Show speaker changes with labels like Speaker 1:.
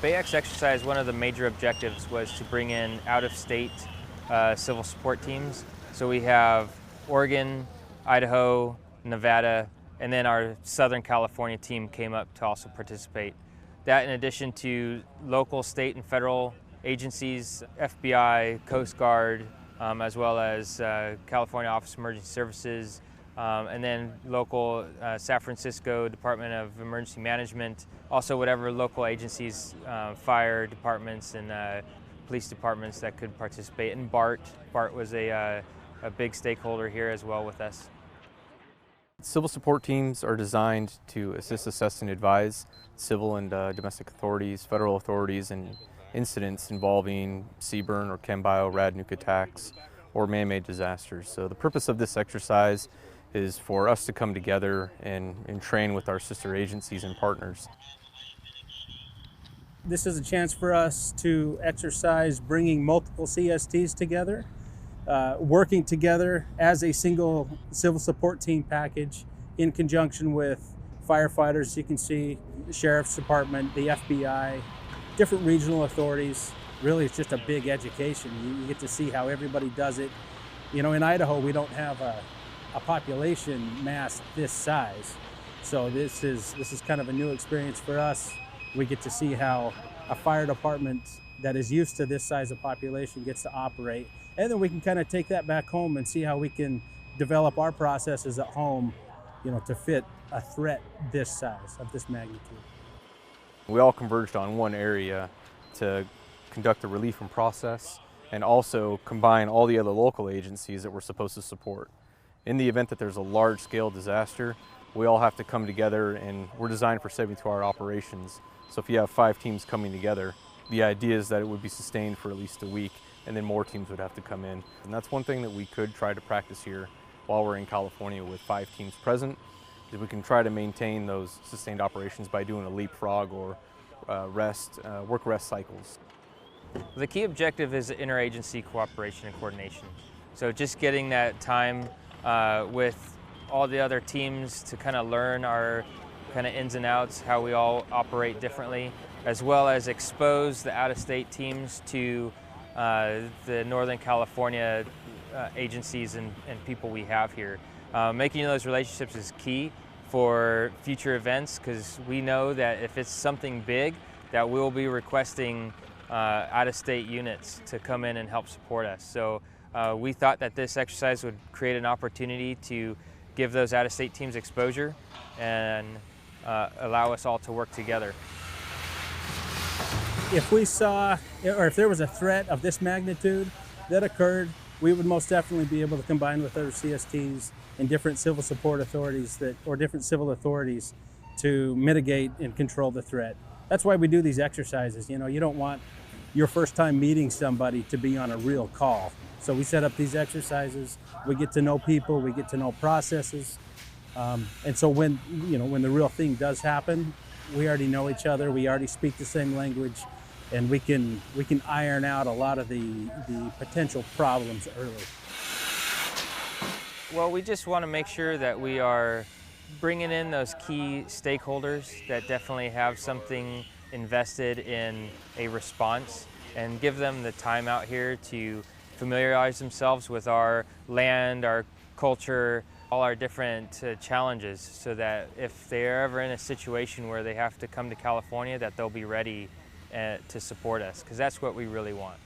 Speaker 1: BAYEX exercise, one of the major objectives was to bring in out-of-state civil support teams. So we have Oregon, Idaho, Nevada, and then our Southern California team came up to also participate. That in addition to local, state, and federal agencies, FBI, Coast Guard, as well as California Office of Emergency Services, and then local San Francisco Department of Emergency Management, also whatever local agencies, fire departments and police departments that could participate. And BART was a big stakeholder here as well with us.
Speaker 2: Civil support teams are designed to assist, assess, and advise civil and domestic authorities, federal authorities, in incidents involving CBRN or chem-bio rad nuke attacks or man-made disasters. So the purpose of this exercise is for us to come together and train with our sister agencies and partners.
Speaker 3: This is a chance for us to exercise bringing multiple CSTs together, working together as a single civil support team package in conjunction with firefighters, you can see, the Sheriff's Department, the FBI, different regional authorities. Really, it's just a big education. You get to see how everybody does it. You know, in Idaho, we don't have a population mass this size. So this is kind of a new experience for us. We get to see how a fire department that is used to this size of population gets to operate. And then we can kind of take that back home and see how we can develop our processes at home, you know, to fit a threat this size, of this magnitude.
Speaker 2: We all converged on one area to conduct the relief and process and also combine all the other local agencies that we're supposed to support. In the event that there's a large-scale disaster, we all have to come together, and we're designed for 72-hour operations. So if you have 5 teams coming together, the idea is that it would be sustained for at least a week, and then more teams would have to come in. And that's one thing that we could try to practice here while we're in California with 5 teams present, is we can try to maintain those sustained operations by doing a leapfrog or work rest cycles.
Speaker 1: The key objective is interagency cooperation and coordination. So just getting that time with all the other teams to kind of learn our kind of ins and outs, how we all operate differently, as well as expose the out-of-state teams to the Northern California agencies and people we have here. Making those relationships is key for future events, because we know that if it's something big, that we'll be requesting out-of-state units to come in and help support us. So we thought that this exercise would create an opportunity to give those out-of-state teams exposure and allow us all to work together.
Speaker 3: If we saw, or if there was a threat of this magnitude that occurred, we would most definitely be able to combine with other CSTs and different civil support authorities or different civil authorities to mitigate and control the threat. That's why we do these exercises. You know, you don't want your first time meeting somebody to be on a real call. So we set up these exercises, we get to know people, we get to know processes. And so when the real thing does happen, we already know each other, we already speak the same language, and we can iron out a lot of the potential problems early.
Speaker 1: Well, we just want to make sure that we are bringing in those key stakeholders that definitely have something invested in a response, and give them the time out here to familiarize themselves with our land, our culture, all our different challenges, so that if they're ever in a situation where they have to come to California, that they'll be ready to support us, because that's what we really want.